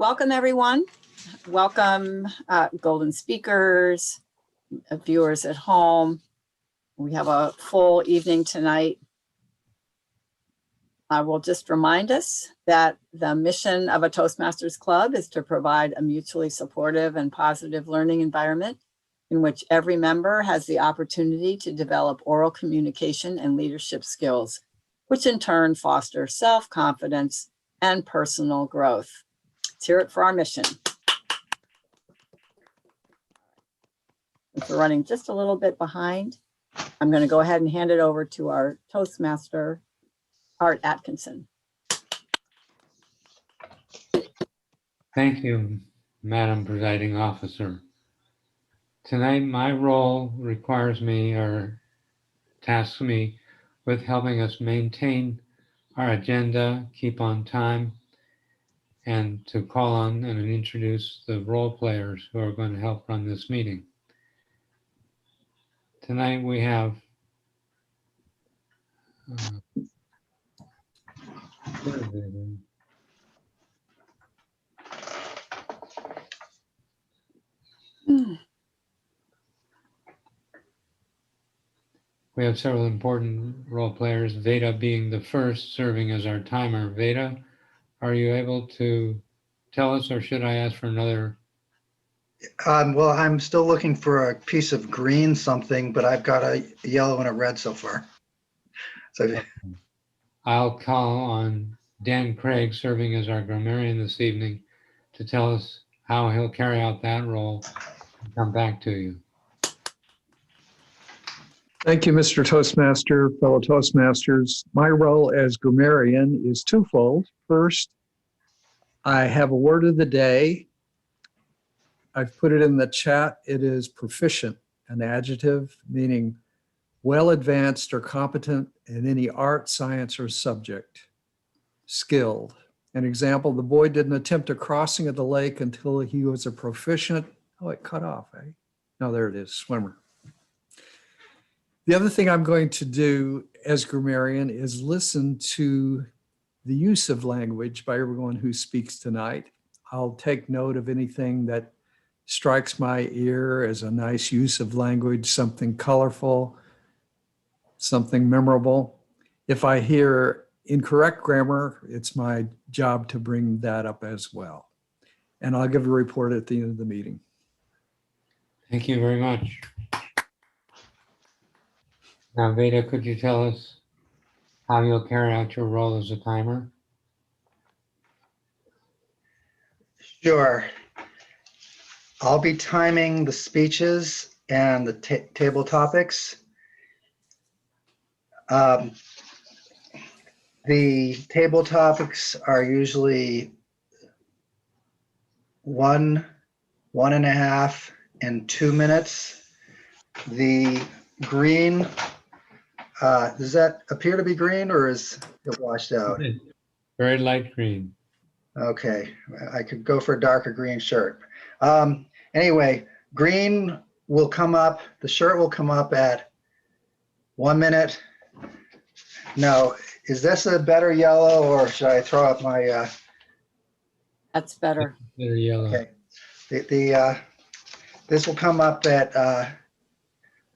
Welcome, everyone. Welcome, golden speakers, viewers at home. We have a full evening tonight. I will just remind us that the mission of a Toastmasters Club is to provide a mutually supportive and positive learning environment in which every member has the opportunity to develop oral communication and leadership skills, which in turn foster self-confidence and personal growth. Let's hear it for our mission. If we're running just a little bit behind, I'm going to go ahead and hand it over to our Toastmaster, Art Atkinson. Thank you, Madam Presiding Officer. Tonight, my role requires me or tasks me with helping us maintain our agenda, keep on time, and to call on and introduce the role players who are going to help run this meeting. Tonight we have we have several important role players, Veda being the first, serving as our timer. Veda, are you able to tell us, or should I ask for another? Well, I'm still looking for a piece of green something, but I've got a yellow and a red so far. So I'll call on Dan Craig, serving as our grammarian this evening, to tell us how he'll carry out that role and come back to you. Thank you, Mr. Toastmaster, fellow Toastmasters. My role as grammarian is twofold. First, I have a word of the day. I've put it in the chat. It is proficient, an adjective meaning well advanced or competent in any art, science, or subject. Skilled. An example, the boy did an attempt at crossing of the lake until he was a proficient, oh, it cut off, eh? No, there it is, swimmer. The other thing I'm going to do as grammarian is listen to the use of language by everyone who speaks tonight. I'll take note of anything that strikes my ear as a nice use of language, something colorful, something memorable. If I hear incorrect grammar, it's my job to bring that up as well. And I'll give a report at the end of the meeting. Thank you very much. Now, Veda, could you tell us how you'll carry out your role as a timer? sure. I'll be timing the speeches and the table topics. The table topics are usually 1, 1.5, and 2 minutes. The green, does that appear to be green or is it washed out? Very light green. Okay, I could go for a darker green shirt. Anyway, green will come up, the shirt will come up at 1 minute. No, is this a better yellow or should I throw up my, That's better. They're yellow. okay. This will come up at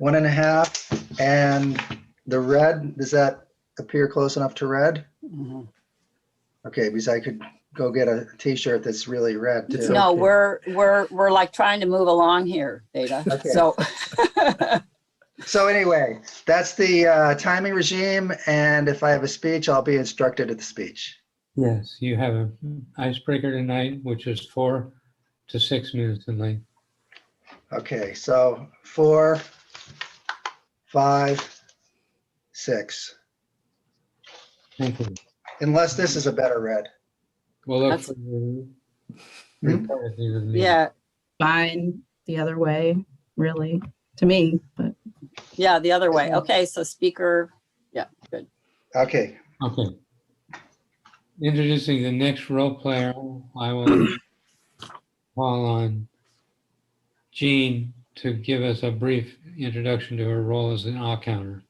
1.5, and the red, does that appear close enough to red? Mhm. Okay, because I could go get a t-shirt that's really red too. No, Okay. we're like trying to move along here, Veda. Okay. So So anyway, that's the timing regime, and if I have a speech, I'll be instructed at the speech. Yes, you have an icebreaker tonight, which is 4 to 6 minutes in length. Okay, so 4, 5, 6. Thank you. Unless this is a better red. We'll look That's- for the Hmm? report at the end of the meeting. yeah, Fine the other way, really, to me, but yeah, the other way. Okay, so speaker, yeah, good. Okay, Okay. Introducing the next role player, I will call on Jean to give us a brief introduction to her role as an all counter.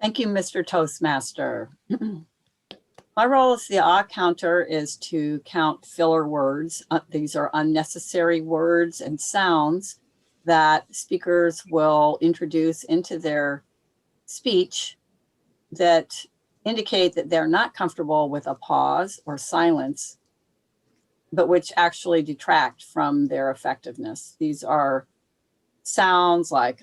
Thank you, Mr. Toastmaster. My role as the counter is to count filler words. These are unnecessary words and sounds that speakers will introduce into their speech that indicate that they're not comfortable with a pause or silence, but which actually detract from their effectiveness. These are sounds like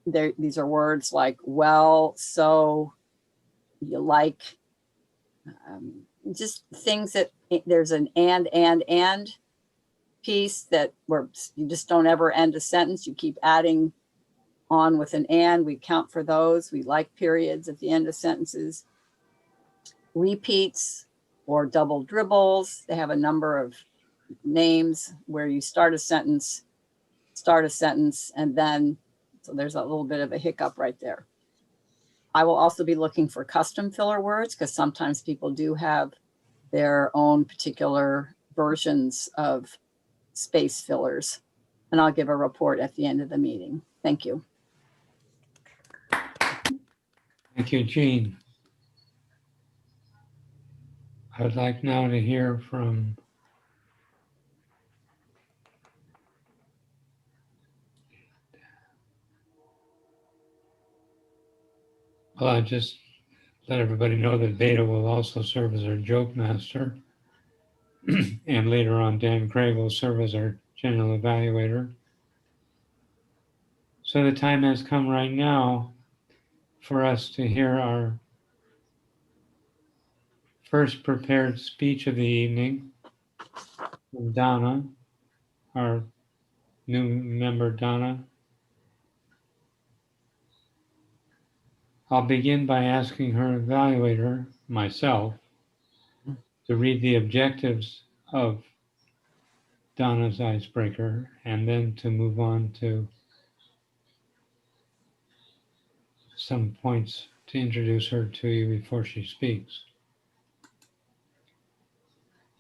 these are words like well, so, you like, just things that there's an and piece that where you just don't ever end a sentence. You keep adding on with an and. We count for those. We like periods at the end of sentences. Repeats or double dribbles. They have a number of names where you start a sentence, and then, so there's a little bit of a hiccup right there. I will also be looking for custom filler words because sometimes people do have their own particular versions of space fillers. And I'll give a report at the end of the meeting. Thank you. Thank you, Jean. I would like now to hear from I just let everybody know that Beta will also serve as our joke master. And later on, Dan Craig will serve as our general evaluator. So the time has come right now for us to hear our first prepared speech of the evening from Donna, our new member, Donna. I'll begin by asking her evaluator, myself, to read the objectives of Donna's icebreaker and then to move on to some points to introduce her to you before she speaks.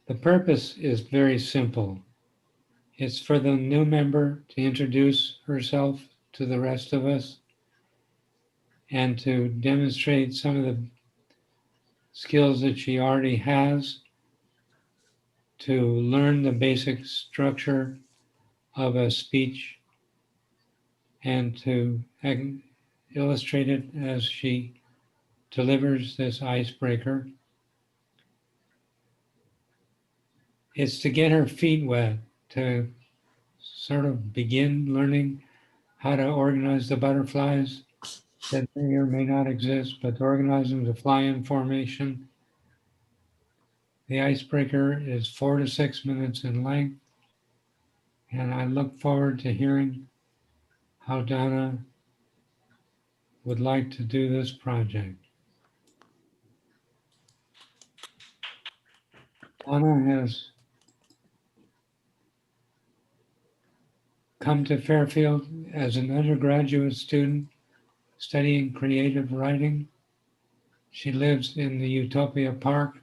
The purpose is very simple. It's for the new member to introduce herself to the rest of us and to demonstrate some of the skills that she already has, to learn the basic structure of a speech and to illustrate it as she delivers this icebreaker. It's to get her feet wet, to sort of begin learning how to organize the butterflies that may or may not exist, but to organize them to fly in formation. The icebreaker is 4 to 6 minutes in length, and I look forward to hearing how Donna would like to do this project. Donna has come to Fairfield as an undergraduate student studying creative writing. She lives in the Utopia Park.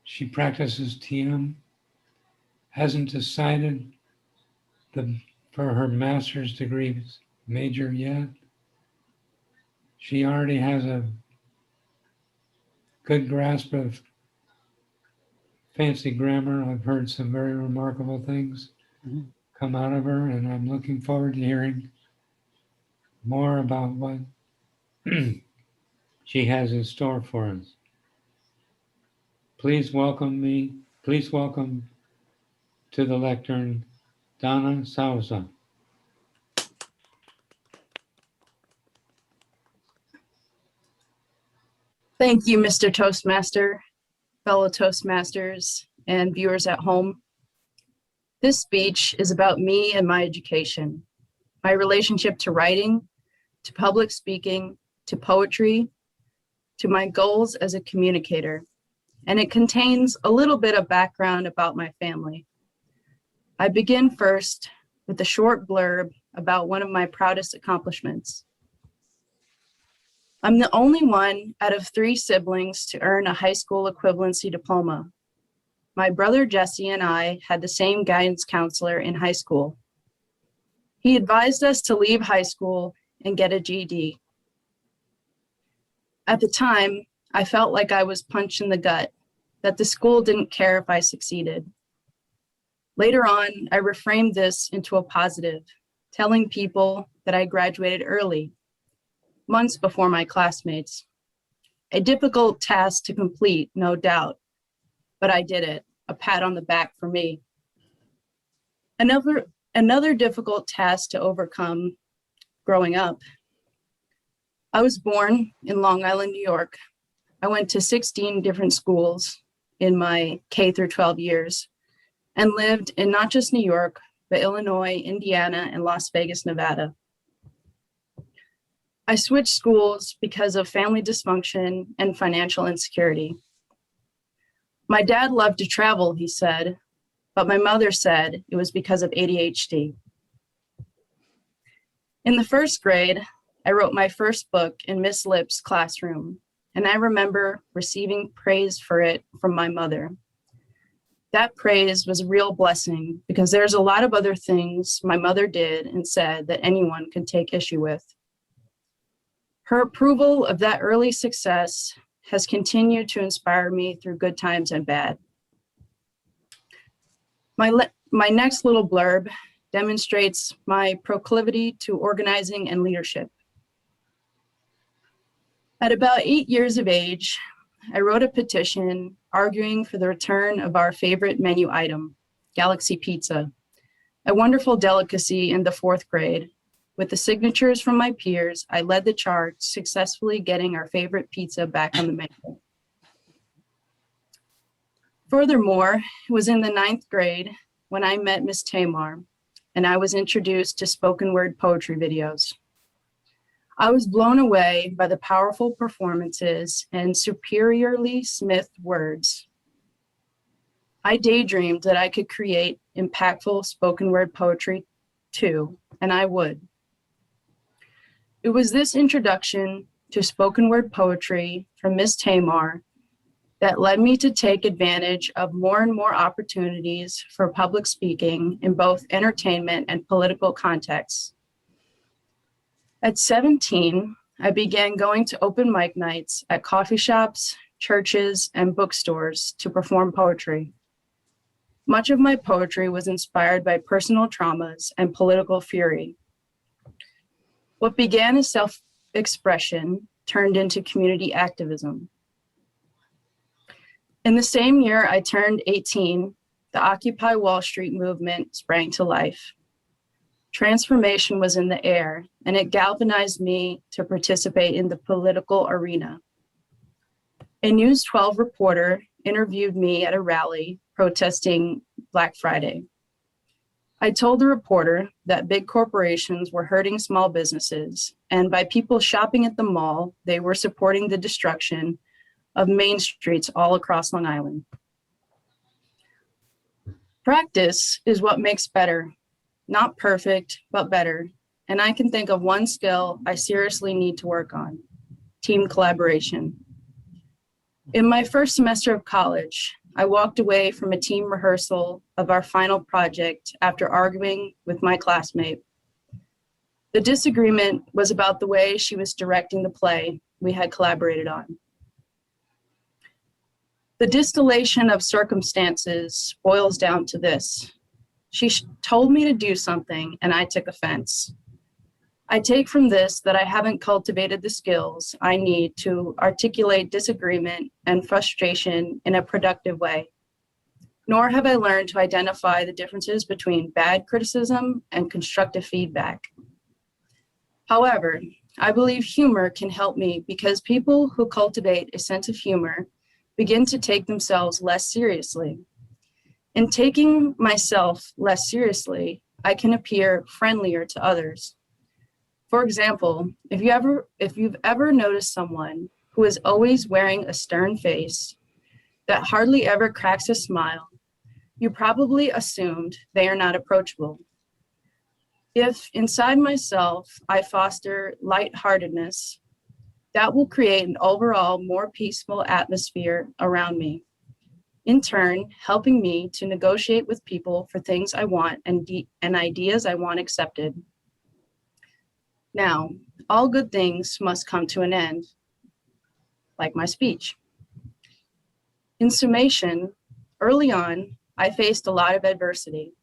She practices TM, hasn't decided for her master's degree major yet. She already has a good grasp of fancy grammar. I've heard some very remarkable things come out of her, and I'm looking forward to hearing more about what she has in store for us. Please welcome to the lectern, Donna Sousa. Thank you, Mr. Toastmaster, fellow Toastmasters, and viewers at home. This speech is about me and my education, my relationship to writing, to public speaking, to poetry, to my goals as a communicator, and it contains a little bit of background about my family. I begin first with a short blurb about one of my proudest accomplishments. I'm the only one out of 3 siblings to earn a high school equivalency diploma. My brother Jesse and I had the same guidance counselor in high school. He advised us to leave high school and get a GED. At the time, I felt like I was punched in the gut, that the school didn't care if I succeeded. Later on, I reframed this into a positive, telling people that I graduated early, months before my classmates. A difficult task to complete, no doubt, but I did it. A pat on the back for me. Another difficult task to overcome growing up. I was born in Long Island, New York. I went to 16 different schools in my K through 12 years and lived in not just New York, but Illinois, Indiana, and Las Vegas, Nevada. I switched schools because of family dysfunction and financial insecurity. My dad loved to travel, he said, but my mother said it was because of ADHD. In the first grade, I wrote my first book in Miss Lip's classroom, and I remember receiving praise for it from my mother. That praise was a real blessing because there's a lot of other things my mother did and said that anyone could take issue with. Her approval of that early success has continued to inspire me through good times and bad. My next little blurb demonstrates my proclivity to organizing and leadership. At about 8 years of age, I wrote a petition arguing for the return of our favorite menu item, Galaxy Pizza, a wonderful delicacy in the 4th grade. With the signatures from my peers, I led the charge, successfully getting our favorite pizza back on the menu. Furthermore, it was in the 9th grade when I met Miss Tamar, and I was introduced to spoken word poetry videos. I was blown away by the powerful performances and superiorly smithed words. I daydreamed that I could create impactful spoken word poetry too, and I would. It was this introduction to spoken word poetry from Miss Tamar that led me to take advantage of more and more opportunities for public speaking in both entertainment and political contexts. At 17, I began going to open mic nights at coffee shops, churches, and bookstores to perform poetry. Much of my poetry was inspired by personal traumas and political fury. What began as self-expression turned into community activism. In the same year I turned 18, the Occupy Wall Street movement sprang to life. Transformation was in the air, and it galvanized me to participate in the political arena. A News 12 reporter interviewed me at a rally protesting Black Friday. I told the reporter that big corporations were hurting small businesses, and by people shopping at the mall, they were supporting the destruction of main streets all across Long Island. Practice is what makes better, not perfect, but better. And I can think of one skill I seriously need to work on: team collaboration. In my first semester of college, I walked away from a team rehearsal of our final project after arguing with my classmate. The disagreement was about the way she was directing the play we had collaborated on. The distillation of circumstances boils down to this. She told me to do something and I took offense. I take from this that I haven't cultivated the skills I need to articulate disagreement and frustration in a productive way, nor have I learned to identify the differences between bad criticism and constructive feedback. However, I believe humor can help me because people who cultivate a sense of humor begin to take themselves less seriously. In taking myself less seriously, I can appear friendlier to others. For example, if you've ever noticed someone who is always wearing a stern face that hardly ever cracks a smile, you probably assumed they are not approachable. If inside myself I foster lightheartedness, that will create an overall more peaceful atmosphere around me, in turn helping me to negotiate with people for things I want and ideas I want accepted. Now, all good things must come to an end. like my speech. In summation, early on, I faced a lot of adversity.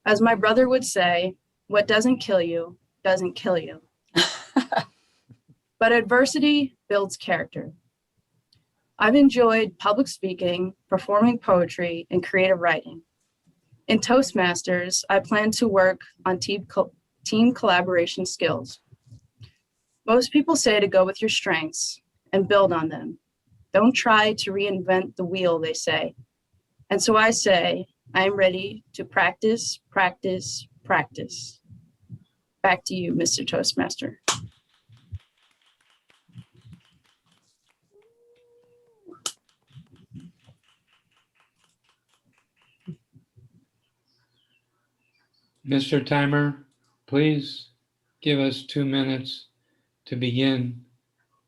As my brother would say, what doesn't kill you doesn't kill you. But adversity builds character. I've enjoyed public speaking, performing poetry, and creative writing. In Toastmasters, I plan to work on team collaboration skills. Most people say to go with your strengths and build on them. Don't try to reinvent the wheel, they say. And so I say, I am ready to practice, practice, practice. Back to you, Mr. Toastmaster. Mr. Timer, please give us 2 minutes to begin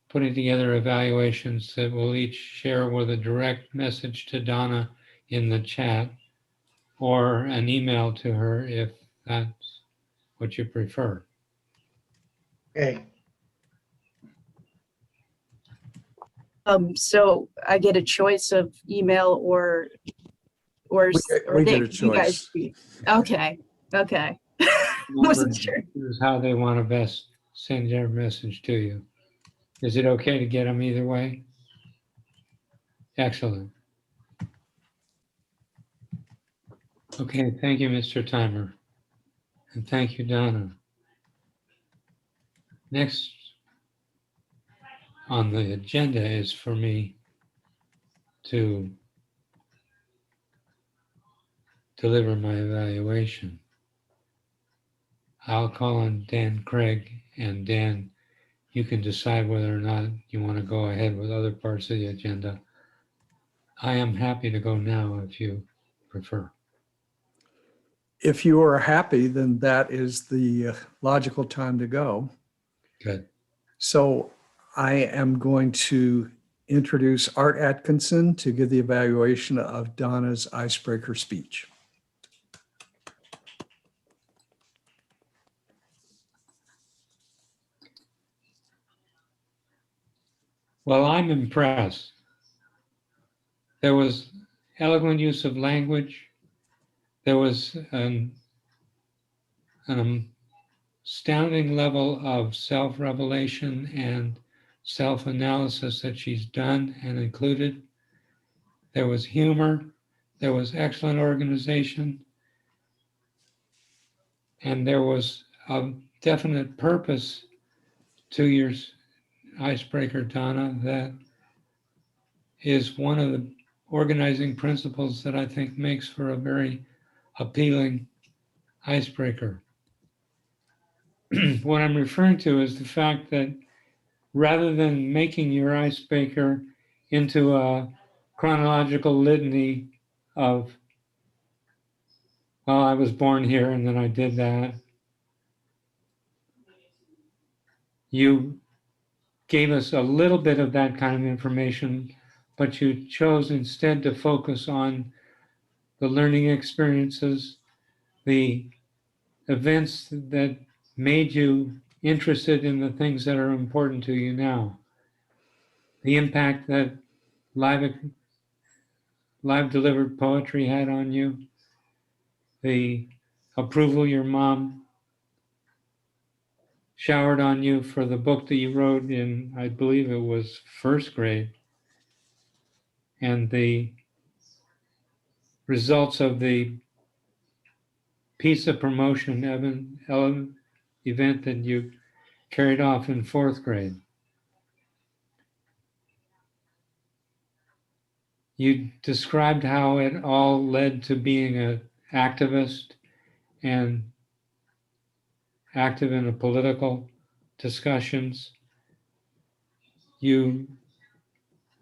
putting together evaluations that we'll each share with a direct message to Donna in the chat or an email to her if that's what you prefer. Okay, So I get a choice of email or We get a you guys choice. speak. Okay. Wasn't sure. Is how they want to best send their message to you. Is it okay to get them either way? Excellent. Okay, thank you, Mr. Timer. And thank you, Donna. Next on the agenda is for me to deliver my evaluation. I'll call on Dan Craig, and Dan, you can decide whether or not you want to go ahead with other parts of the agenda. I am happy to go now if you prefer. If you are happy, then that is the logical time to go. Good. So I am going to introduce Art Atkinson to give the evaluation of Donna's icebreaker speech. Well, I'm impressed. There was eloquent use of language. There was an astounding level of self-revelation and self-analysis that she's done and included. There was humor. There was excellent organization. And there was a definite purpose to your icebreaker, Donna, that is one of the organizing principles that I think makes for a very appealing icebreaker. What I'm referring to is the fact that rather than making your icebreaker into a chronological litany of, well, I was born here and then I did that, you gave us a little bit of that kind of information, but you chose instead to focus on the learning experiences, the events that made you interested in the things that are important to you now, the impact that live delivered poetry had on you, the approval your mom showered on you for the book that you wrote in, I believe it was first grade, and the results of the pizza promotion event that you carried off in fourth grade. You described how it all led to being an activist and active in the political discussions. You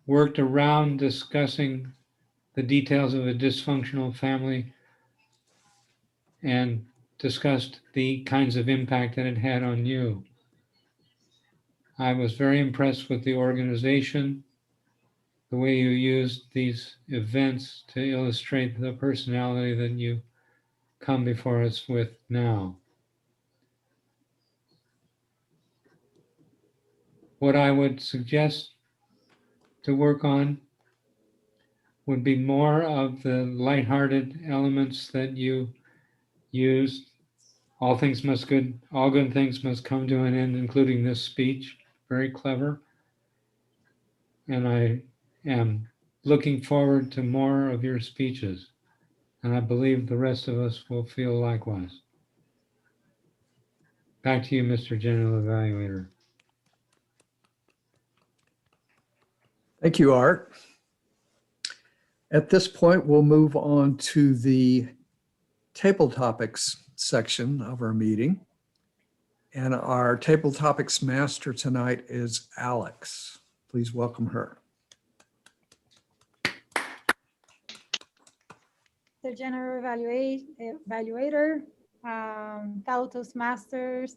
worked around discussing the details of a dysfunctional family and discussed the kinds of impact that it had on you. I was very impressed with the organization, the way you used these events to illustrate the personality that you come before us with now. What I would suggest to work on would be more of the lighthearted elements that you used. All good things must come to an end, including this speech. Very clever. And I am looking forward to more of your speeches. And I believe the rest of us will feel likewise. Back to you, Mr. General Evaluator. Thank you, Art. At this point, we'll move on to the table topics section of our meeting. And our table topics master tonight is Alex. Please welcome her. The General Evaluator, fellow Toastmasters.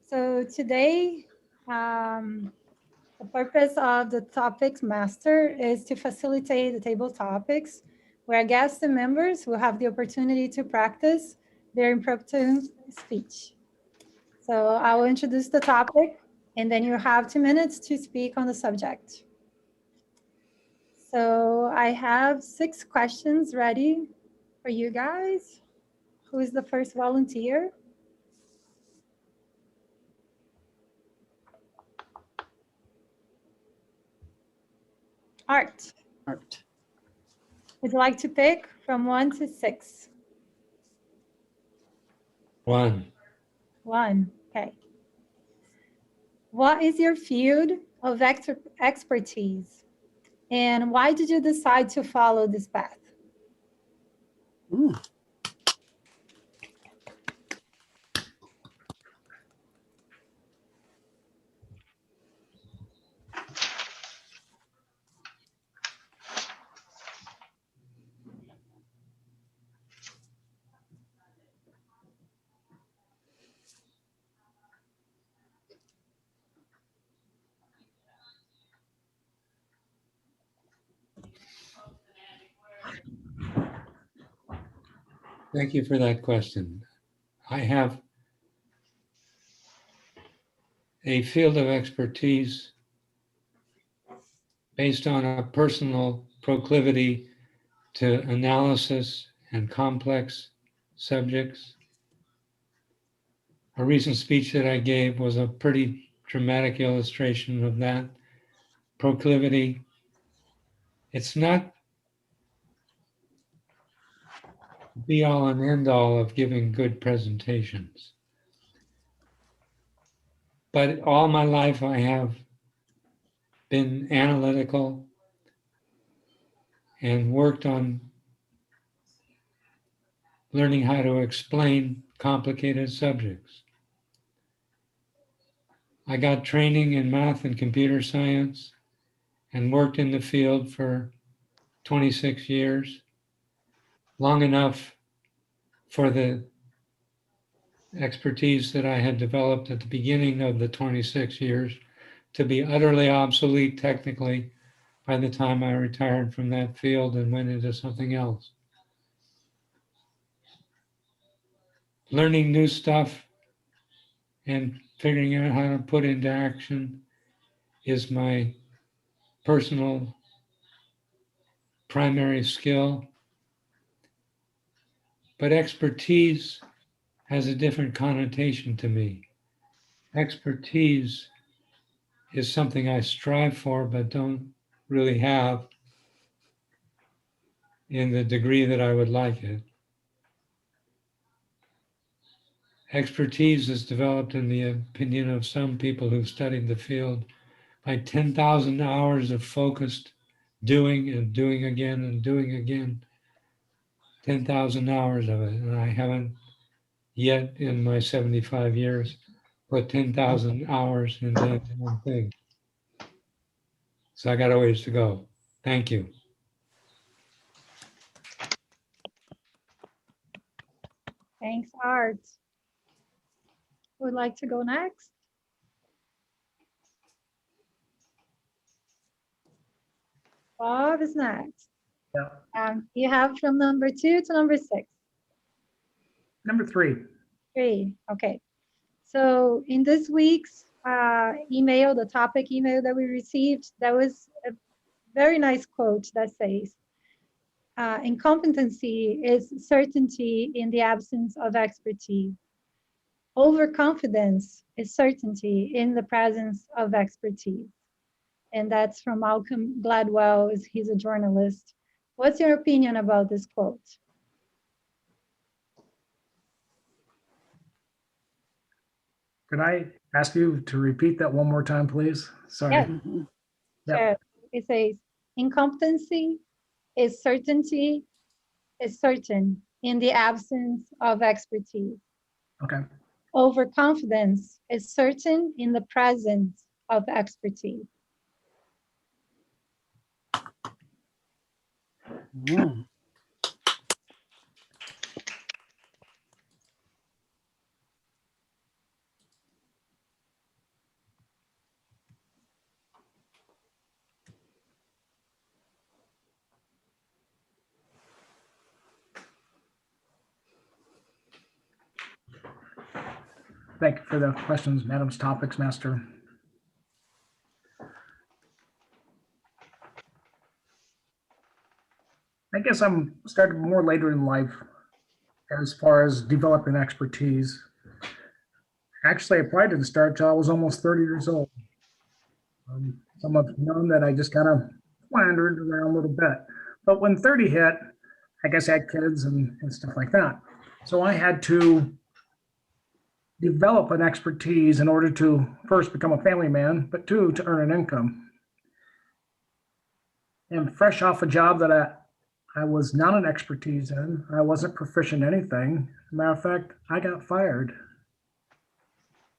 So today, the purpose of the Topics Master is to facilitate the table topics where guests and members will have the opportunity to practice their impromptu speech. So I will introduce the topic and then you have 2 minutes to speak on the subject. So I have 6 questions ready for you guys. Who is the first volunteer? Art. Art. Would you like to pick from 1 to 6? 1. 1, okay. What is your field of expertise? And why did you decide to follow this path? Mm. Thank you for that question. I have a field of expertise based on a personal proclivity to analysis and complex subjects. A recent speech that I gave was a pretty dramatic illustration of that proclivity. It's not the be all and end all of giving good presentations. But all my life I have been analytical and worked on learning how to explain complicated subjects. I got training in math and computer science and worked in the field for 26 years, long enough for the expertise that I had developed at the beginning of the 26 years to be utterly obsolete technically by the time I retired from that field and went into something else. Learning new stuff and figuring out how to put into action is my personal primary skill. But expertise has a different connotation to me. Expertise is something I strive for, but don't really have in the degree that I would like it. Expertise is developed, in the opinion of some people who've studied the field, by 10,000 hours of focused doing and doing again and doing again. 10,000 hours of it. And I haven't yet, in my 75 years, put 10,000 hours into one thing. So I got a ways to go. Thank you. Thanks, Art. Who would like to go next? Bob is next. Yeah. You have from number 2 to number 6. Number 3. 3, okay. So in this week's email, the topic email that we received, there was a very nice quote that says, incompetency is certainty in the absence of expertise. Overconfidence is certainty in the presence of expertise. And that's from Malcolm Gladwell. He's a journalist. What's your opinion about this quote? Could I ask you to repeat that one more time, please? Sorry. Yeah. Mhm. Yep. Sure. It says, incompetency is certain in the absence of expertise. Okay. Overconfidence is certain in the presence of expertise. Mm. Thank you for the questions, Madam's Topics Master. I guess I'm starting more later in life as far as developing expertise. Actually, I probably didn't start till I was almost 30 years old. Some have known that I just kind of wandered around a little bit. But when 30 hit, I guess I had kids and stuff like that. So I had to develop an expertise in order to first become a family man, but two, to earn an income. And fresh off a job that I was not an expertise in, I wasn't proficient in anything. As a matter of fact, I got fired.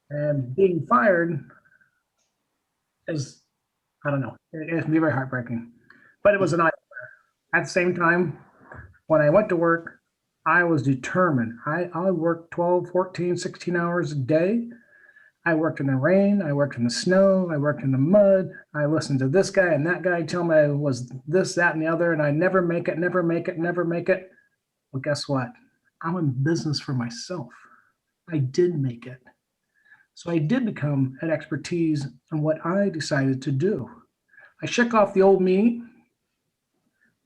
And being fired is, I don't know, it can be very heartbreaking. But it was an eye-opener. At the same time, when I went to work, I was determined. I worked 12, 14, 16 hours a day. I worked in the rain. I worked in the snow. I worked in the mud. I listened to this guy and that guy tell me I was this, that, and the other, and I never make it, never make it, never make it. Well, guess what? I'm in business for myself. I did make it. So I did become an expertise in what I decided to do. I shook off the old me.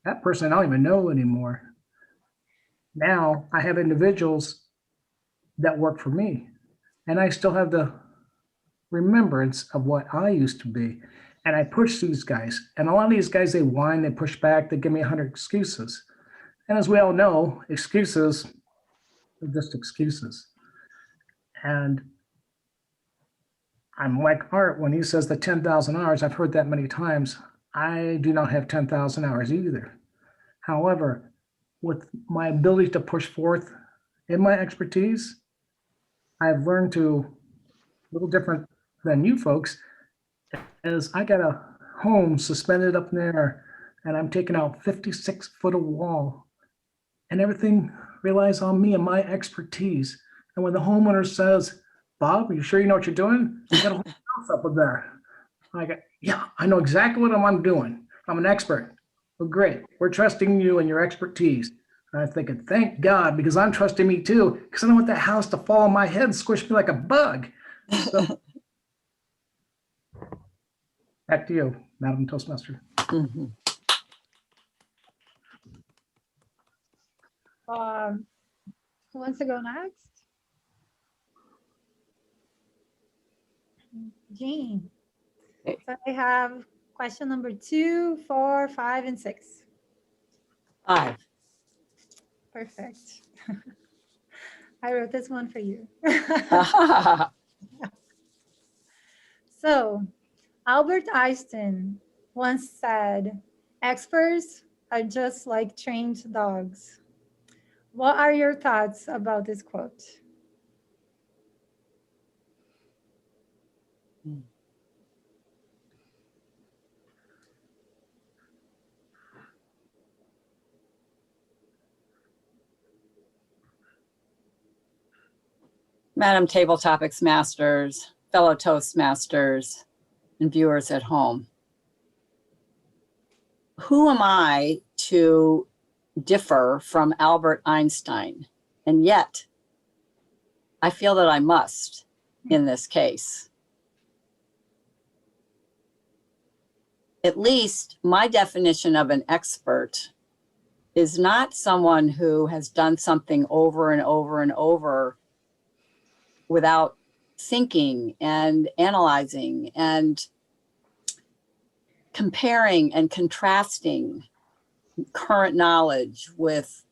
That person I don't even know anymore. Now I have individuals that work for me, and I still have the remembrance of what I used to be. And I push these guys. And a lot of these guys, they whine, they push back, they give me 100 excuses. And as we all know, excuses are just excuses. And I'm like Art when he says the 10,000 hours. I've heard that many times. I do not have 10,000 hours either. However, with my ability to push forth in my expertise, I've learned to, a little different than you folks, is I got a home suspended up in there and I'm taking out 56 foot of wall and everything relies on me and my expertise. And when the homeowner says, Bob, are you sure you know what you're doing? You got a whole house up in there. I go, yeah, I know exactly what I'm doing. I'm an expert. Well, great. We're trusting you and your expertise. And I'm thinking, thank God, because I'm trusting me too, because I don't want that house to fall on my head and squish me like a bug. So, back to you, Madam Toastmaster. Mhm. Who wants to go next? Jean. Okay. So I have question number 2, 4, 5, and 6. 5. Perfect. I wrote this one for you. So Albert Einstein once said, experts are just like trained dogs. What are your thoughts about this quote? Madam Table Topics Masters, fellow Toastmasters, and viewers at home. Who am I to differ from Albert Einstein? And yet, I feel that I must in this case. at least my definition of an expert is not someone who has done something over and over and over without thinking and analyzing and comparing and contrasting current knowledge with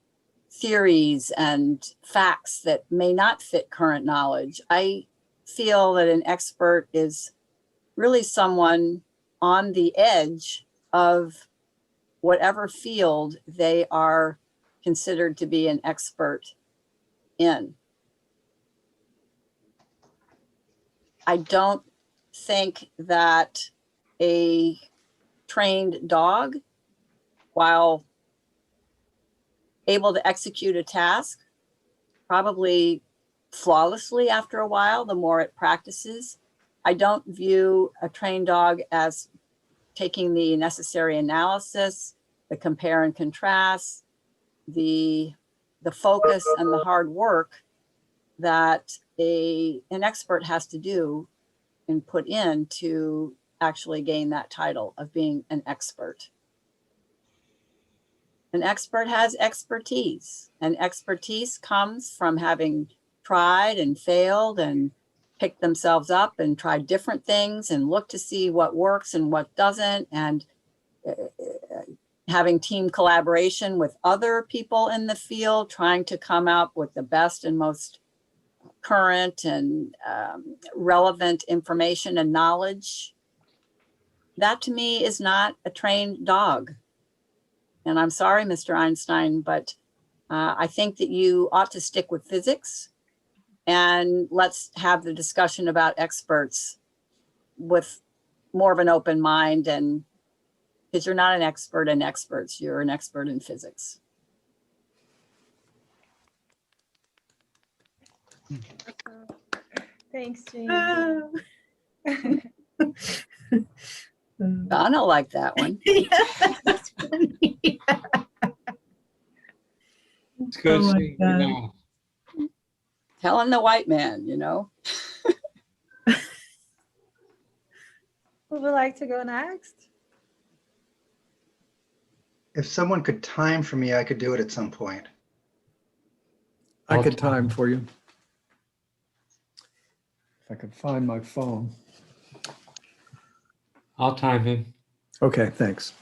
theories and facts that may not fit current knowledge. I feel that an expert is really someone on the edge of whatever field they are considered to be an expert in. I don't think that a trained dog, while able to execute a task, probably flawlessly after a while, the more it practices, I don't view a trained dog as taking the necessary analysis, the compare and contrast, the focus and the hard work that an expert has to do and put in to actually gain that title of being an expert. An expert has expertise, and expertise comes from having tried and failed and picked themselves up and tried different things and looked to see what works and what doesn't, and having team collaboration with other people in the field, trying to come up with the best and most current and relevant information and knowledge. That to me is not a trained dog. And I'm sorry, Mr. Einstein, but I think that you ought to stick with physics, and let's have the discussion about experts with more of an open mind, and because you're not an expert in experts, you're an expert in physics. Thanks, Jean. Donna liked that one. Yeah, that's funny. It's good Oh my seeing you God. now. Helen the white man, you know? Who would like to go next? If someone could time for me, I could do it at some point. I I'll could time. time for you. If I could find my phone. I'll time him. Okay, thanks.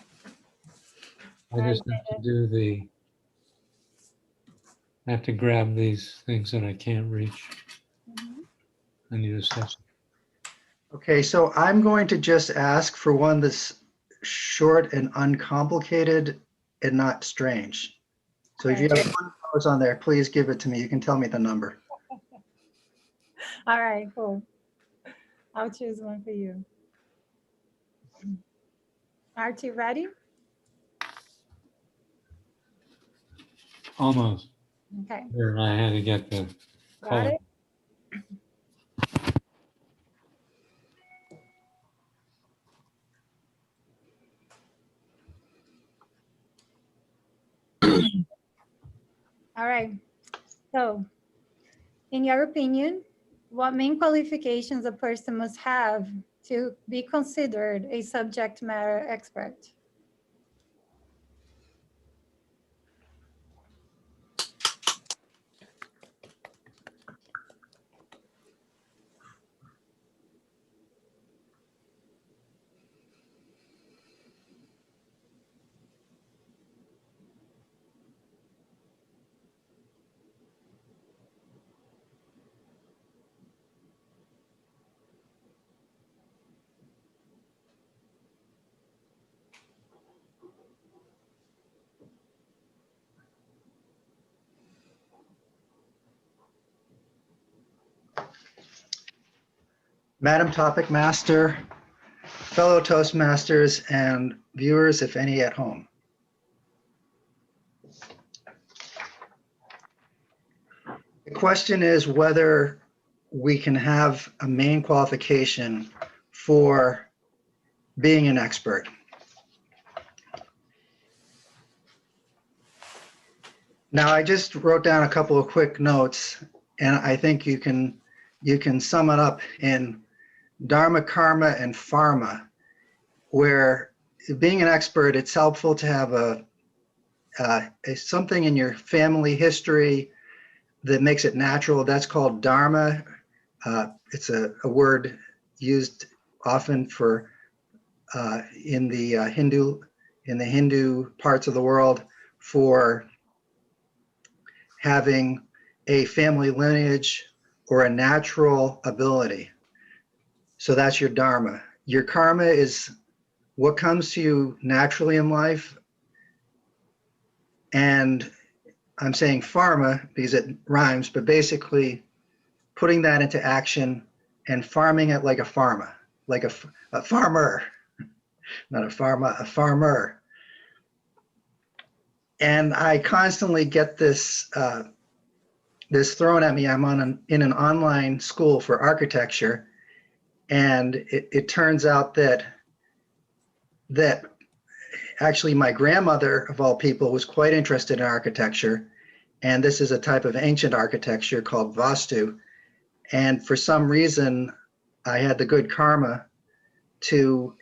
I just have to I have to grab these things that I can't reach. I need a second. Okay, so I'm going to just ask for one that's short and uncomplicated and not strange. So if you have one of those on there, please give it to me. You can tell me the number. All right, cool. I'll choose one for you. Aren't you ready? Almost. Okay, Here, I had to get the got color. it? All right. So, in your opinion, what main qualifications a person must have to be considered a subject matter expert? Madam Topic Master, fellow Toastmasters, and viewers, if any at home. The question is whether we can have a main qualification for being an expert. Now, I just wrote down a couple of quick notes, and I think you can sum it up in Dharma, Karma, and Pharma, where being an expert, it's helpful to have something in your family history that makes it natural. That's called dharma. It's a word used often for in the Hindu parts of the world for having a family lineage or a natural ability. So that's your dharma. Your karma is what comes to you naturally in life. And I'm saying pharma because it rhymes, but basically putting that into action and farming it like a pharma, like a farmer, not a pharma, a farmer. And I constantly get this this thrown at me. I'm in an online school for architecture, and it turns out that actually my grandmother, of all people, was quite interested in architecture, and this is a type of ancient architecture called Vastu. And for some reason, I had the good karma to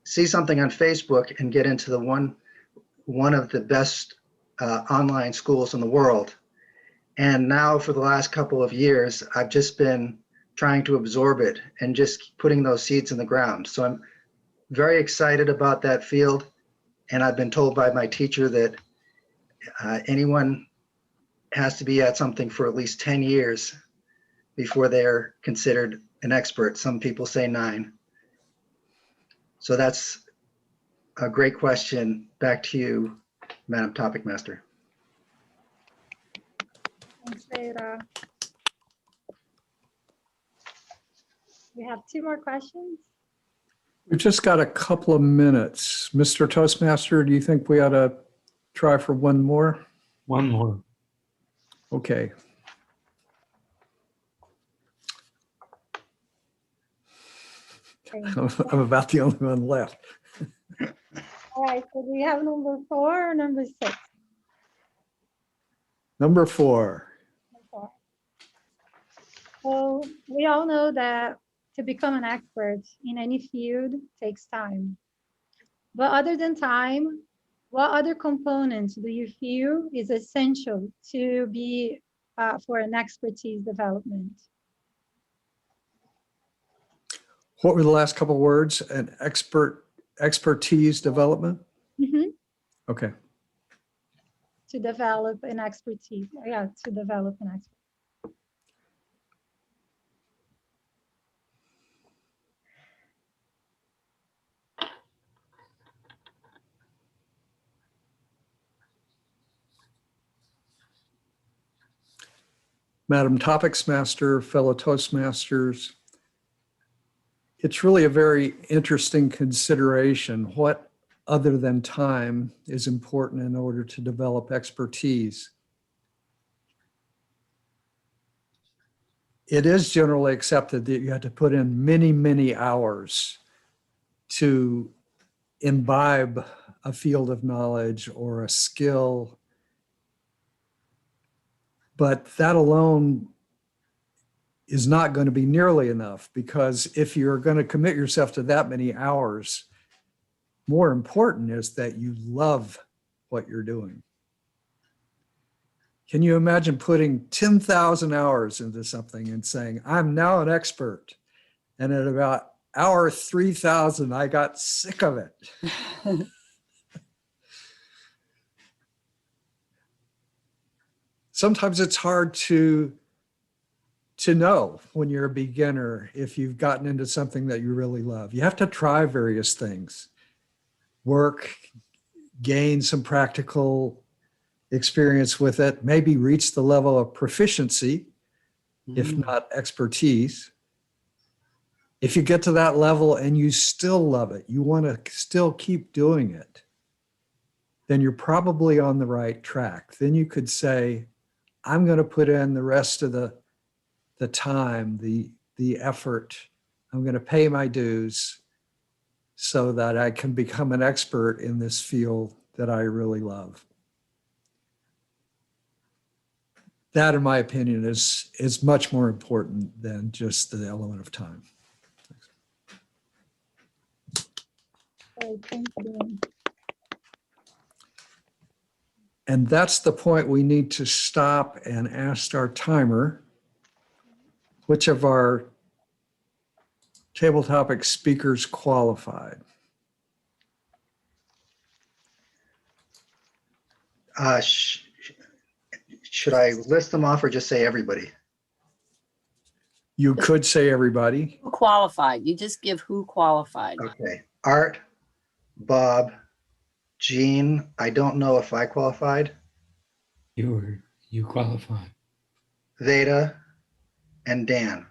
see something on Facebook and get into the one of the best online schools in the world. And now for the last couple of years, I've just been trying to absorb it and just putting those seeds in the ground. So I'm very excited about that field. And I've been told by my teacher that anyone has to be at something for at least 10 years before they're considered an expert. Some people say 9. So that's a great question. Back to you, Madam Topic Master. Thanks, Vera. We have 2 more questions. We've just got a couple of minutes. Mr. Toastmaster, do you think we ought to try for one more? One more. Okay. Okay. I'm about the only one left. All right, so do we have number 4 or number 6? Number 4. So we all know that to become an expert in any field takes time. But other than time, what other components do you feel is essential to be for an expertise development? What were the last couple words? An expertise development? Mhm. Okay. To develop an expertise. Yeah, to develop an expertise. Madam Topics Master, fellow Toastmasters, it's really a very interesting consideration. What other than time is important in order to develop expertise? It is generally accepted that you have to put in many, many hours to imbibe a field of knowledge or a skill. But that alone is not going to be nearly enough, because if you're going to commit yourself to that many hours, more important is that you love what you're doing. Can you imagine putting 10,000 hours into something and saying, I'm now an expert, and at about hour 3,000, I got sick of it? Sometimes it's hard to know when you're a beginner if you've gotten into something that you really love. You have to try various things, work, gain some practical experience with it, maybe reach the level of proficiency, if not expertise. If you get to that level and you still love it, you want to still keep doing it, then you're probably on the right track. Then you could say, I'm going to put in the rest of the time, the effort. I'm going to pay my dues so that I can become an expert in this field that I really love. That, in my opinion, is much more important than just the element of time. Great, thank you. And that's the point we need to stop and ask our timer, which of our table topic speakers qualified? Should I list them off or just say everybody? You could say everybody. Who qualified? You just give who qualified. Okay. Art, Bob, Jean. I don't know if I qualified. You qualified. Veda and Dan.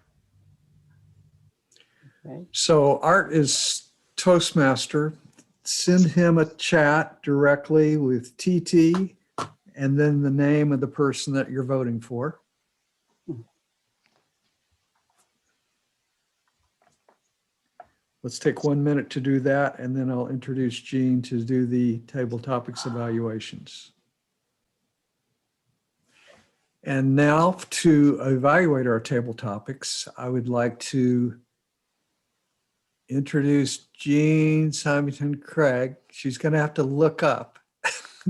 Okay. So Art is Toastmaster. Send him a chat directly with TT and then the name of the person that you're voting for. Let's take 1 minute to do that, and then I'll introduce Jean to do the table topics evaluations. And now to evaluate our table topics, I would like to introduce Jean Symington Craig. She's going to have to look up.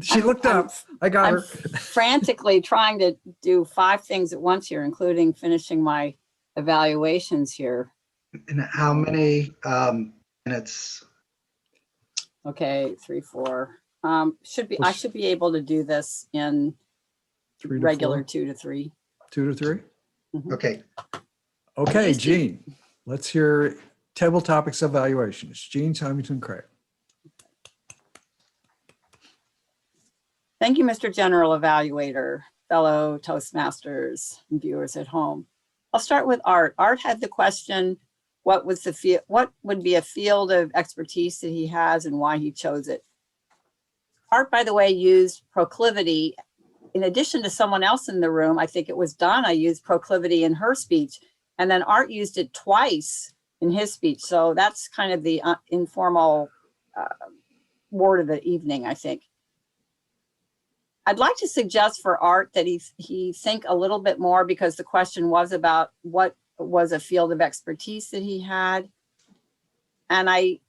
She looked up. I got I'm her. frantically trying to do 5 things at once here, including finishing my evaluations here. And how many minutes? Okay, 3, 4. I should be able to do this in 3 to regular 4, 2 to 3. 2 to 3. Okay. Okay, Yes, Jean, let's hear table topics evaluations. Jean Symington Craig. Thank you, Mr. General Evaluator, fellow Toastmasters and viewers at home. I'll start with Art. Art had the question, what would be a field of expertise that he has and why he chose it? Art, by the way, used proclivity. In addition to someone else in the room, I think it was Donna used proclivity in her speech, and then Art used it twice in his speech. So that's kind of the informal word of the evening, I think. I'd like to suggest for Art that he think a little bit more, because the question was about what was a field of expertise that he had. And I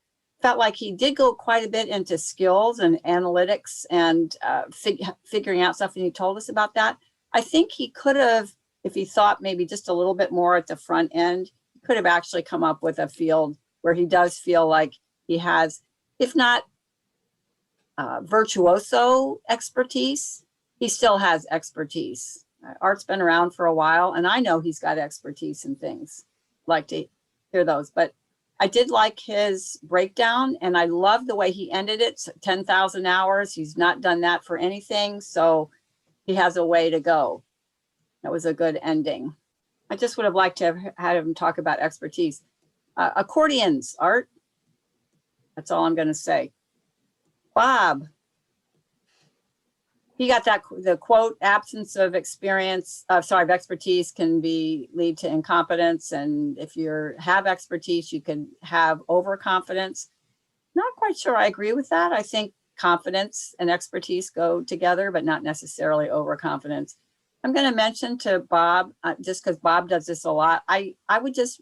felt like he did go quite a bit into skills and analytics and figuring out stuff, and he told us about that. I think he could have, if he thought maybe just a little bit more at the front end, could have actually come up with a field where he does feel like he has, if not virtuoso expertise, he still has expertise. Art's been around for a while, and I know he's got expertise in things. Like to hear those, but I did like his breakdown, and I love the way he ended it. 10,000 hours. He's not done that for anything, so he has a way to go. That was a good ending. I just would have liked to have had him talk about expertise. Accordions, Art. That's all I'm going to say. Bob. He got that, the quote, absence of experience, of expertise can lead to incompetence. And if you have expertise, you can have overconfidence. Not quite sure I agree with that. I think confidence and expertise go together, but not necessarily overconfidence. I'm going to mention to Bob, just because Bob does this a lot, I would just,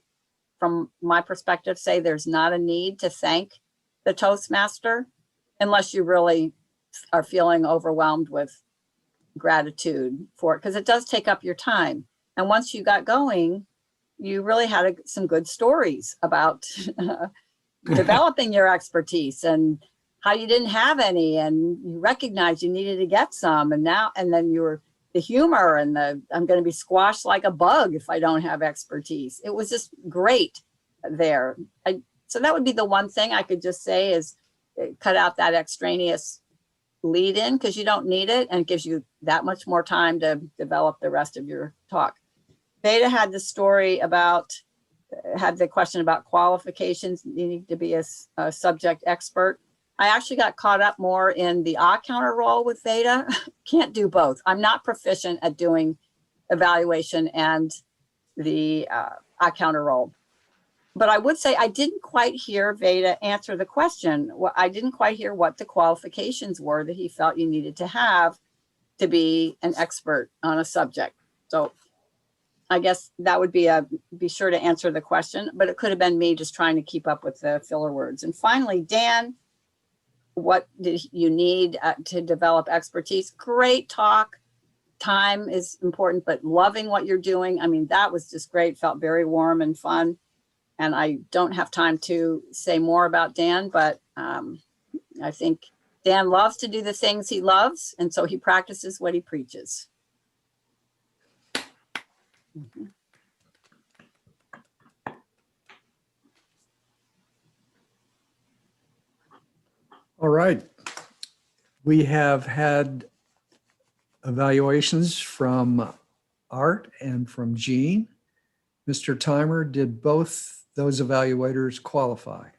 from my perspective, say there's not a need to thank the Toastmaster unless you really are feeling overwhelmed with gratitude for it, because it does take up your time. And once you got going, you really had some good stories about developing your expertise and how you didn't have any, and you recognized you needed to get some. And then you were the humor and I'm going to be squashed like a bug if I don't have expertise. It was just great there. So that would be the one thing I could just say is cut out that extraneous lead in, because you don't need it, and it gives you that much more time to develop the rest of your talk. Veda had the question about qualifications, needing to be a subject expert. I actually got caught up more in the counter role with Veda. Can't do both. I'm not proficient at doing evaluation and the counter role. But I would say I didn't quite hear Veda answer the question. I didn't quite hear what the qualifications were that he felt you needed to have to be an expert on a subject. So I guess that would be sure to answer the question, but it could have been me just trying to keep up with the filler words. And finally, Dan, what did you need to develop expertise? Great talk. Time is important, but loving what you're doing. I mean, that was just great. Felt very warm and fun. And I don't have time to say more about Dan, but I think Dan loves to do the things he loves. And so he practices what he preaches. Mhm. All right. We have had evaluations from Art and from Jean. Mr. Timer, did both those evaluators qualify?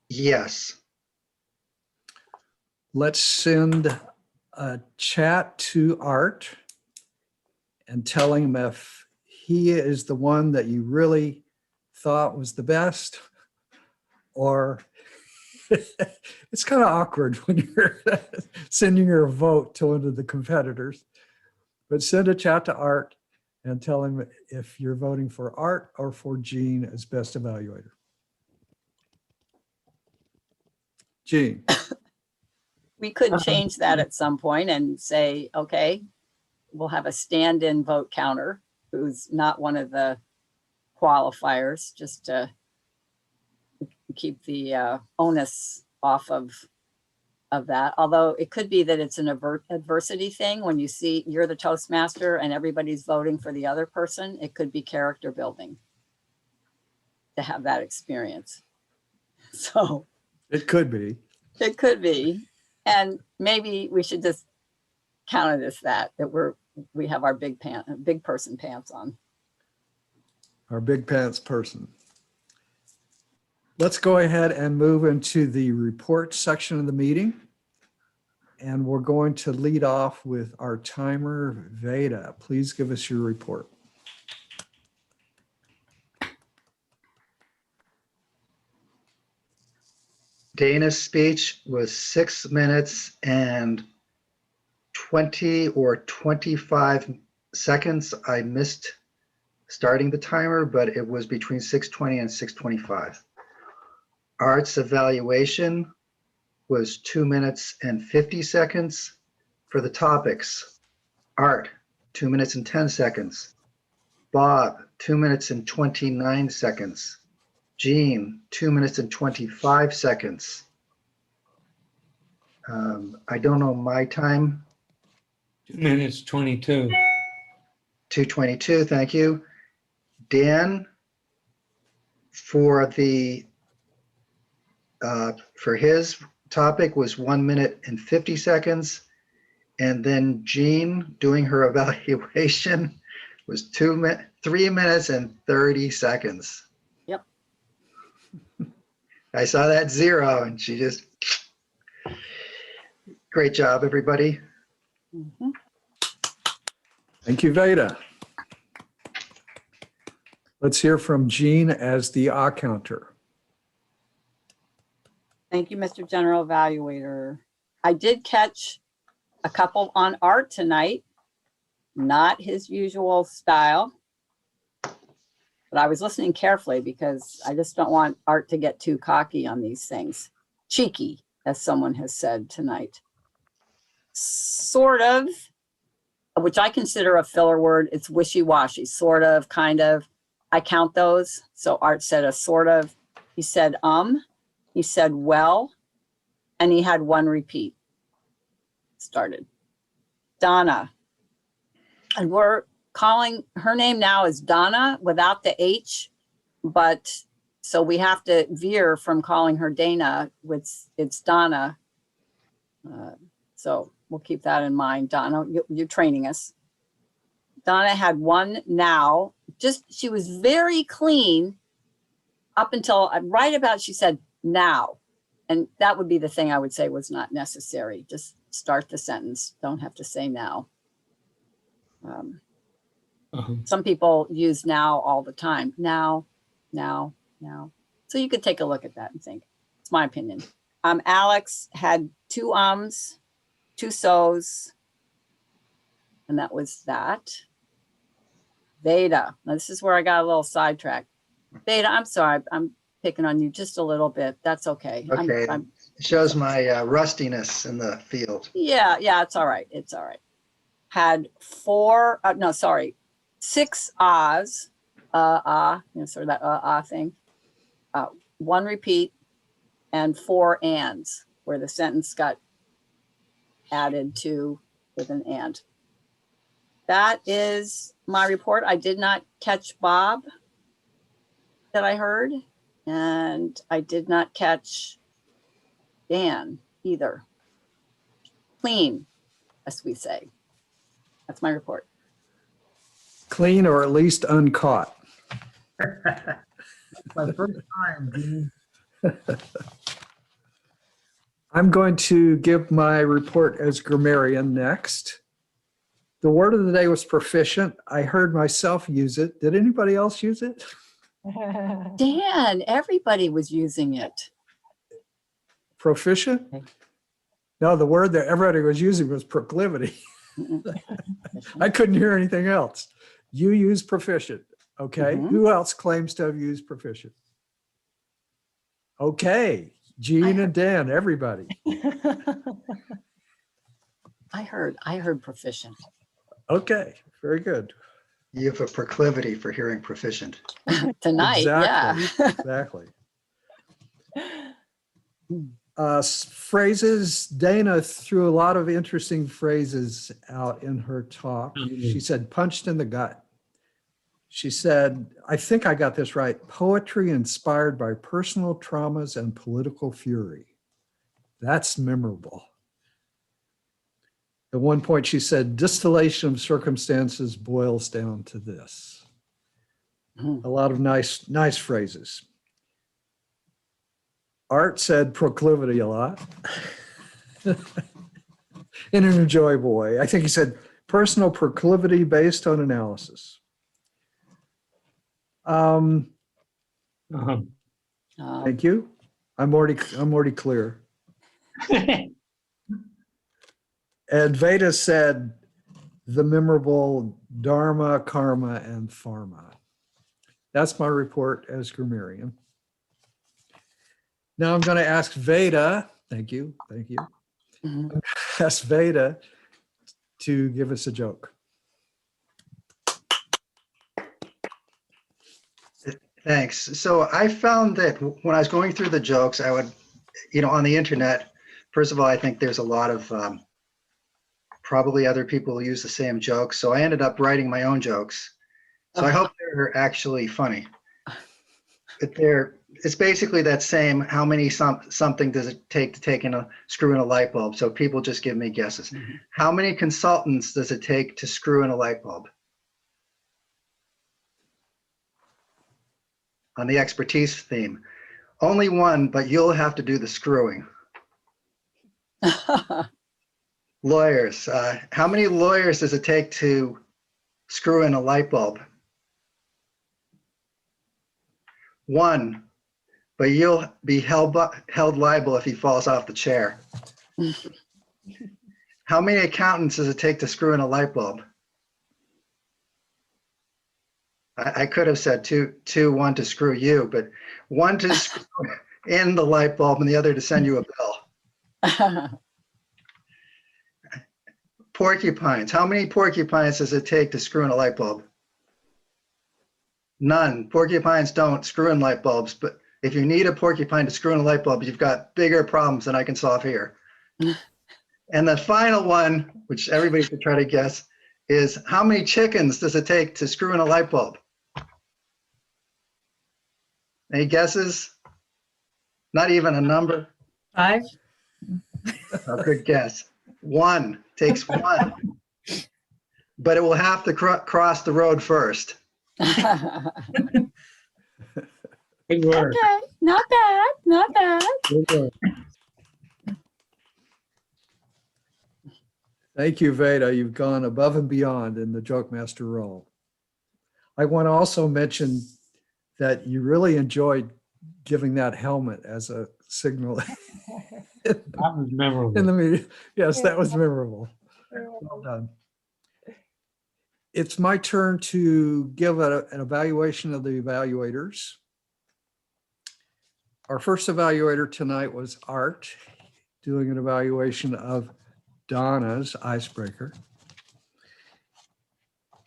Yes. Let's send a chat to Art and tell him if he is the one that you really thought was the best, or it's kind of awkward when you're sending your vote to one of the competitors. But send a chat to Art and tell him if you're voting for Art or for Jean as best evaluator. Jean. We could change that at some point and say, okay, we'll have a stand-in vote counter who's not one of the qualifiers, just to keep the onus off of that. Although it could be that it's an adversity thing. When you see you're the Toastmaster and everybody's voting for the other person, it could be character building to have that experience. So It could be. it could be. And maybe we should just count it as that we have our big person pants on. Our big pants person. Let's go ahead and move into the report section of the meeting. And we're going to lead off with our timer, Veda. Please give us your report. Dana's speech was 6 minutes and 20 or 25 seconds. I missed starting the timer, but it was between 6:20 and 6:25. Art's evaluation was 2 minutes and 50 seconds. For the topics, Art, 2 minutes and 10 seconds. Bob, 2 minutes and 29 seconds. Jean, 2 minutes and 25 seconds. I don't know my time. 2 minutes, 22. 2:22, thank you. Dan, for his topic was 1 minute and 50 seconds. And then Jean doing her evaluation was 3 minutes and 30 seconds. Yep. I saw that 0 and she just, great job, everybody. Mhm. Thank you, Veda. Let's hear from Jean as the counter. Thank you, Mr. General Evaluator. I did catch a couple on Art tonight, not his usual style, but I was listening carefully because I just don't want Art to get too cocky on these things. Cheeky, as someone has said tonight. Sort of, which I consider a filler word. It's wishy-washy, sort of, kind of. I count those. So Art said a sort of. He said, he said, well, and he had one repeat. Started. Donna. And we're calling her name now is Donna without the H, but so we have to veer from calling her Dana. It's Donna. So we'll keep that in mind. Donna, you're training us. Donna had one now. She was very clean up until right about she said now. And that would be the thing I would say was not necessary. Just start the sentence. Don't have to say now. Some people use now all the time. Now. So you could take a look at that and think, it's my opinion. Alex had 2 ums, 2 so's, and that was that. Veda. Now this is where I got a little sidetracked. Beta, I'm sorry, I'm picking on you just a little bit. That's okay. Okay. It shows my rustiness in the field. Yeah, it's all right. It's all right. Had 6 ahs, sort of that thing. 1 repeat and 4 ands, where the sentence got added to with an and. That is my report. I did not catch Bob that I heard, and I did not catch Dan either. Clean, as we say. That's my report. Clean or at least uncaught. My first time, Gene. I'm going to give my report as grammarian next. The word of the day was proficient. I heard myself use it. Did anybody else use it? Dan, everybody was using it. Proficient? No, the word that everybody was using was proclivity. I couldn't hear anything else. You use proficient. Okay. Mhm. Who else claims to have used proficient? Okay. Jean and Dan, everybody. I heard proficient. Okay. Very good. You have a proclivity for hearing proficient. Tonight, Exactly. yeah. Exactly. Phrases. Dana threw a lot of interesting phrases out in her talk. She said, punched in the gut. She said, I think I got this right, poetry inspired by personal traumas and political fury. That's memorable. At one point she said, distillation of circumstances boils down to this. A lot of nice phrases. Art said proclivity a lot in an enjoyable way. I think he said personal proclivity based on analysis. Thank you. I'm already clear. And Veda said the memorable Dharma, Karma, and Pharma. That's my report as grammarian. Now I'm going to ask Veda, thank you. Mhm. Ask Veda to give us a joke. Thanks. So I found that when I was going through the jokes, I would, on the internet, first of all, I think there's a lot of probably other people who use the same jokes. So I ended up writing my own jokes. So I hope they're actually funny. But it's basically that same, how many something does it take to screw in a light bulb? So people just give me guesses. Mhm. How many consultants does it take to screw in a light bulb? On the expertise theme. Only one, but you'll have to do the screwing. Lawyers. How many lawyers does it take to screw in a light bulb? One, but you'll be held liable if he falls off the chair. How many accountants does it take to screw in a light bulb? I could have said two, one to screw you, but one to screw in the light bulb and the other to send you a bill. Porcupines. How many porcupines does it take to screw in a light bulb? None. Porcupines don't screw in light bulbs, but if you need a porcupine to screw in a light bulb, you've got bigger problems than I can solve here. And the final one, which everybody should try to guess, is how many chickens does it take to screw in a light bulb? Any guesses? Not even a number? 5. Oh, good guess. One. Takes one. But it will have to cross the road first. Good work. Okay, not bad. Good work. Thank you, Veda. You've gone above and beyond in the joke master role. I want to also mention that you really enjoyed giving that helmet as a signal That was memorable. in the meeting. Yes, that was memorable. Well done. It's my turn to give an evaluation of the evaluators. Our first evaluator tonight was Art, doing an evaluation of Donna's Icebreaker.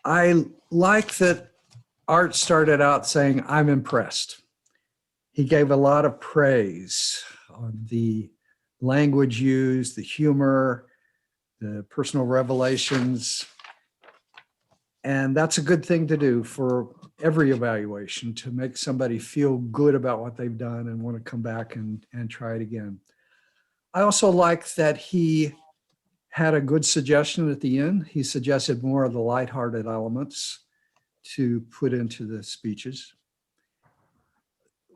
I like that Art started out saying, "I'm impressed." He gave a lot of praise on the language used, the humor, the personal revelations. And that's a good thing to do for every evaluation, to make somebody feel good about what they've done and want to come back and try it again. I also like that he had a good suggestion at the end. He suggested more of the lighthearted elements to put into the speeches.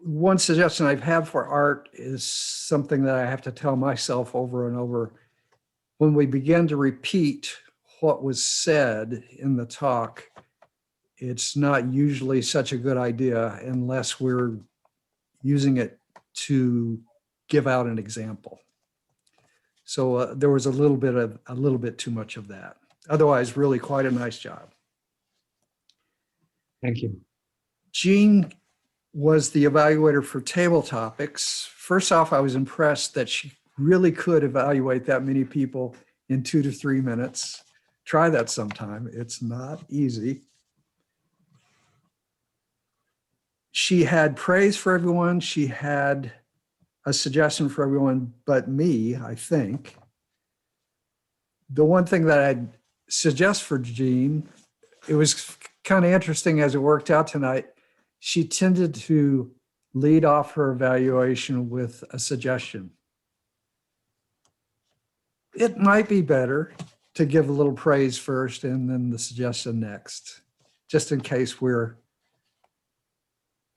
One suggestion I've had for Art is something that I have to tell myself over and over. When we begin to repeat what was said in the talk, it's not usually such a good idea unless we're using it to give out an example. So there was a little bit too much of that. Otherwise, really quite a nice job. Thank you. Jean was the evaluator for table topics. First off, I was impressed that she really could evaluate that many people in 2 to 3 minutes. Try that sometime. It's not easy. She had praise for everyone. She had a suggestion for everyone but me, I think. The one thing that I'd suggest for Jean, it was kind of interesting as it worked out tonight. She tended to lead off her evaluation with a suggestion. It might be better to give a little praise first and then the suggestion next, just in case we're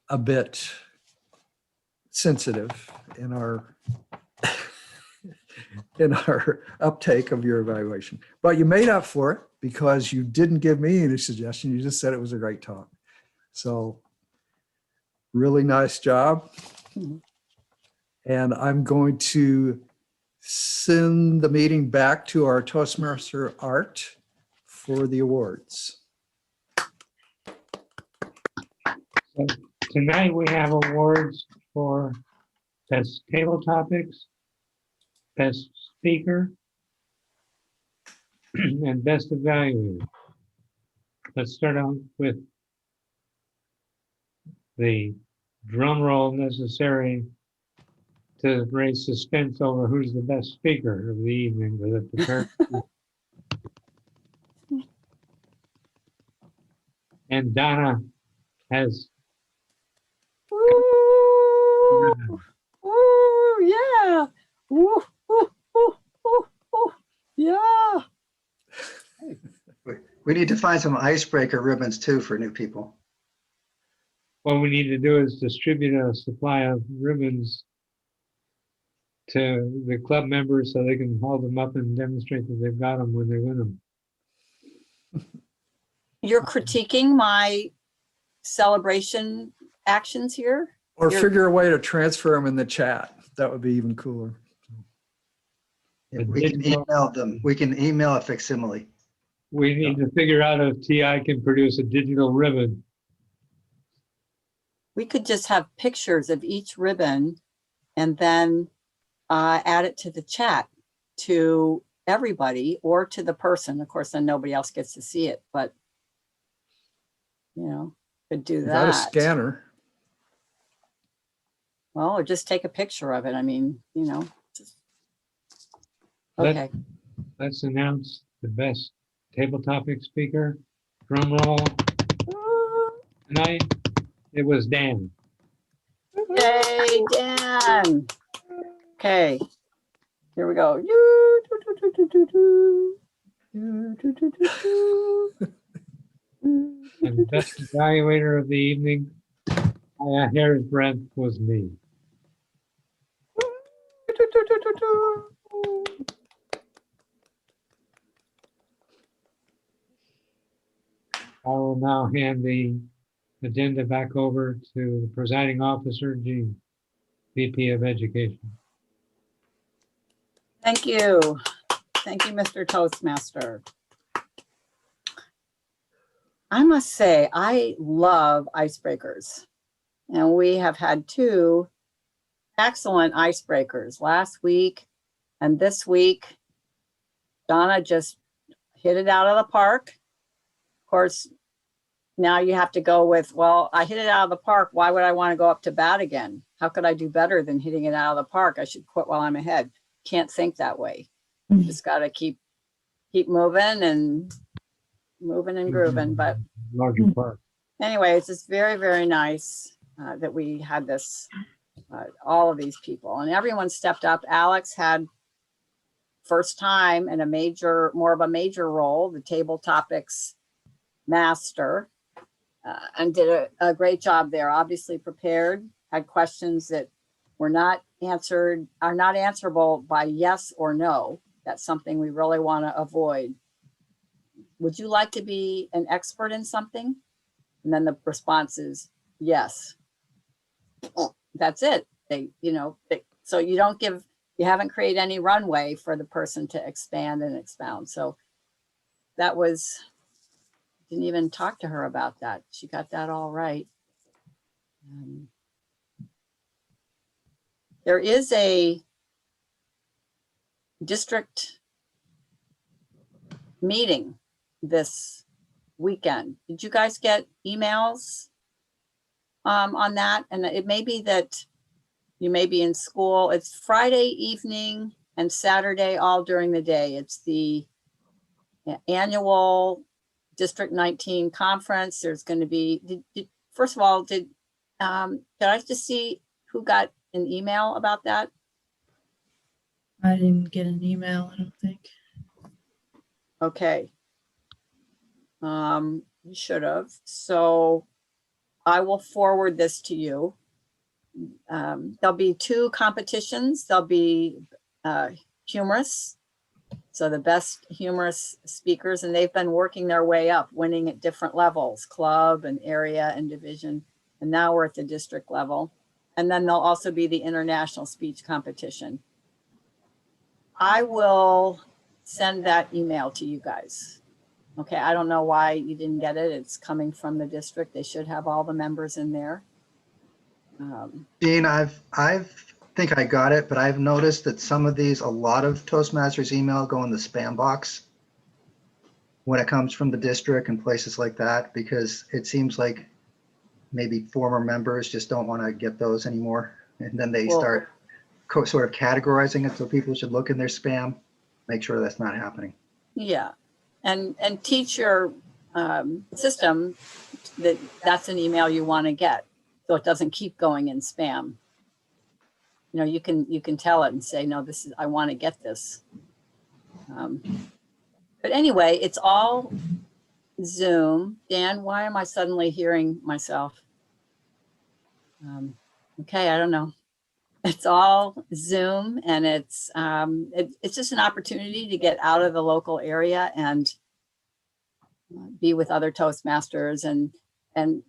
a bit sensitive in our in our uptake of your evaluation. But you made up for it because you didn't give me any suggestion. You just said it was a great talk. So really nice job. And I'm going to send the meeting back to our Toastmaster Art for the awards. So tonight we have awards for best table topics, best speaker, and best evaluator. Let's start out with the drum roll necessary to raise suspense over who's the best speaker of the evening with a prepared. And Donna has. Ooh, ooh, yeah. Ooh, ooh, ooh, ooh, ooh, yeah. We need to find some icebreaker ribbons too for new people. What we need to do is distribute a supply of ribbons to the club members so they can hold them up and demonstrate that they've got them when they win them. You're critiquing my celebration actions here? Or You're- figure a way to transfer them in the chat. That would be even cooler. Yeah, we can email them. We can email a facsimile. We need to figure out if TI can produce a digital ribbon. We could just have pictures of each ribbon and then add it to the chat to everybody or to the person. Of course, then nobody else gets to see it, but could do You that. got a scanner. Well, or just take a picture of it. I mean, just- Let- okay. Let's announce the best table topic speaker. Drum roll. Tonight, it was Dan. Yay, Dan. Okay, here we go. And the best evaluator of the evening, by a hair's breadth, was me. I will now hand the agenda back over to the presiding officer, Jean, VP of Education. Thank you. Thank you, Mr. Toastmaster. I must say, I love icebreakers. And we have had 2 excellent icebreakers last week and this week. Donna just hit it out of the park. Of course, now you have to go with, well, I hit it out of the park. Why would I want to go up to bat again? How could I do better than hitting it out of the park? I should quit while I'm ahead. Can't think that way. You just got to keep moving and grooving. But Larger part. anyway, it's just very, very nice that we had this, all of these people, and everyone stepped up. Alex had first time in more of a major role, the table topics master, and did a great job there. Obviously prepared, had questions that are not answerable by yes or no. That's something we really want to avoid. Would you like to be an expert in something? And then the response is yes. That's it. So you haven't created any runway for the person to expand and expound. So didn't even talk to her about that. She got that all right. There is a district meeting this weekend. Did you guys get emails on that? And it may be that you may be in school. It's Friday evening and Saturday all during the day. It's the annual District 19 conference. There's going to be, first of all, did I just see who got an email about that? I didn't get an email, I don't think. Okay. You should have. So I will forward this to you. There'll be 2 competitions. There'll be humorous. So the best humorous speakers, and they've been working their way up, winning at different levels, club and area and division. And now we're at the district level. And then there'll also be the international speech competition. I will send that email to you guys. Okay, I don't know why you didn't get it. It's coming from the district. They should have all the members in there. Jean, I think I got it, but I've noticed that a lot of Toastmasters email go in the spam box when it comes from the district and places like that, because it seems like maybe former members just don't want to get those anymore. And then they start sort of categorizing it, so people should look in their spam, make sure that's not happening. Yeah, and teach your system that that's an email you want to get, so it doesn't keep going in spam. You can tell it and say, no, I want to get this. But anyway, it's all Zoom. Dan, why am I suddenly hearing myself? Okay, I don't know. It's all Zoom, and it's just an opportunity to get out of the local area and be with other Toastmasters and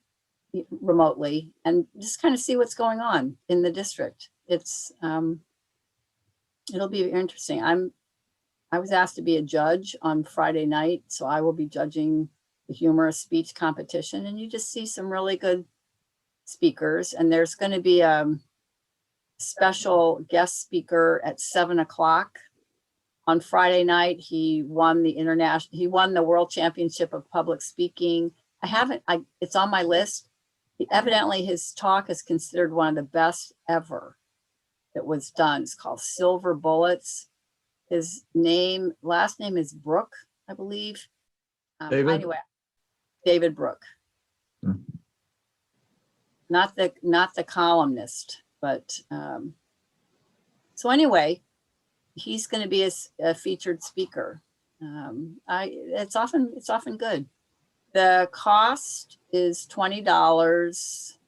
remotely, and just kind of see what's going on in the district. It'll be interesting. I was asked to be a judge on Friday night, so I will be judging the humorous speech competition, and you just see some really good speakers. And there's going to be a special guest speaker at 7:00 on Friday night. He won the World Championship of Public Speaking. It's on my list. Evidently his talk is considered one of the best ever that was done. It's called Silver Bullets. His last name is Brook, I believe. David? Anyway, David Brook. Not the columnist, but so anyway, he's going to be a featured speaker. It's often good. The cost is $20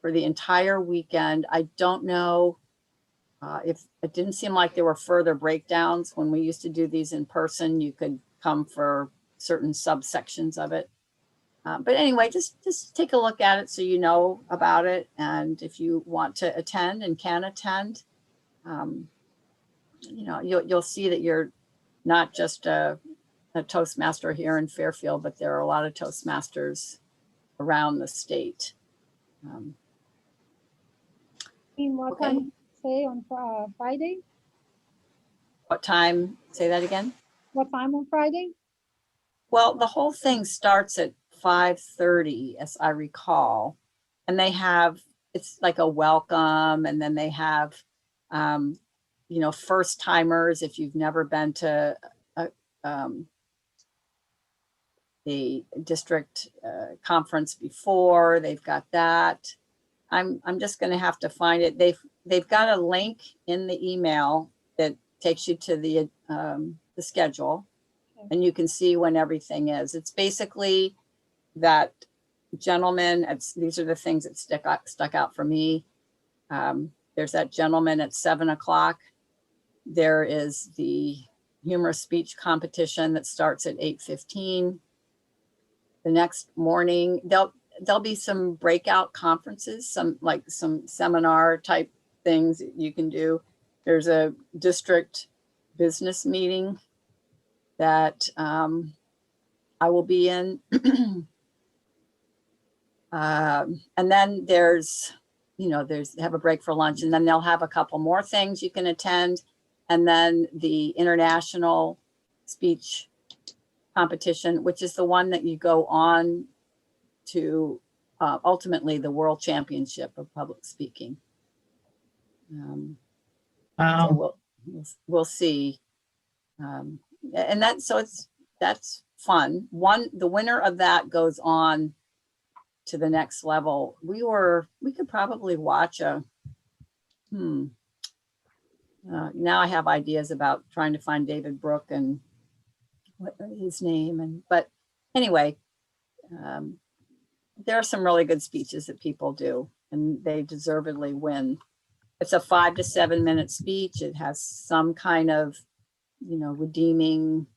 for the entire weekend. I don't know if it didn't seem like there were further breakdowns when we used to do these in person. You could come for certain subsections of it. But anyway, just take a look at it so you know about it. And if you want to attend and can attend, you'll see that you're not just a Toastmaster here in Fairfield, but there are a lot of Toastmasters around the state. What Okay. time say, on Friday? What time? Say that again. What time on Friday? Well, the whole thing starts at 5:30, as I recall. And they have, it's like a welcome, and then they have, first timers, if you've never been to the district conference before, they've got that. I'm just going to have to find it. They've got a link in the email that takes you to the schedule, and you can see when everything is. It's basically that gentleman. These are the things that stuck out for me. There's that gentleman at 7:00. There is the humorous speech competition that starts at 8:15. The next morning, there'll be some breakout conferences, some seminar type things that you can do. There's a district business meeting that I will be in. And then there's have a break for lunch, and then they'll have a couple more things you can attend. And then the international speech competition, which is the one that you go on to ultimately the World Championship of Public Speaking. So Wow. we'll see. And that's fun. The winner of that goes on to the next level. We could probably watch now I have ideas about trying to find David Brooke and what his name, but anyway, there are some really good speeches that people do, and they deservedly win. It's a 5 to 7 minute speech. It has some kind of, redeeming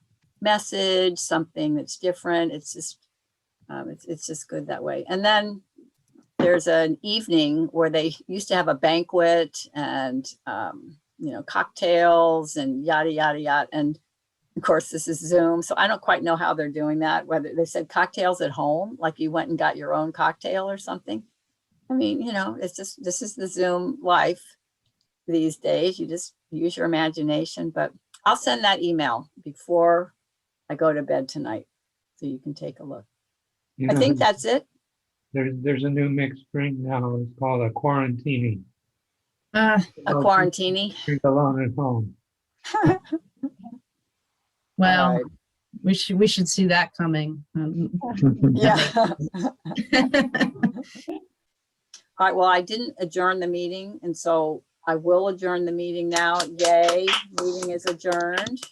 message, something that's different. It's just good that way. And then there's an evening where they used to have a banquet and, cocktails and yada, yada, yada. And of course, this is Zoom. So I don't quite know how they're doing that, whether they said cocktails at home, like you went and got your own cocktail or something. I mean, it's just, this is the Zoom life these days. You just use your imagination, but I'll send that email before I go to bed tonight so you can take a look. I think that's it. There's a new mixed drink now. It's called a quarantini. A quarantini. Drink alone at home. Well, All right. we should see that coming. Yeah. All right. Well, I didn't adjourn the meeting, and so I will adjourn the meeting now. Yay. Meeting is adjourned.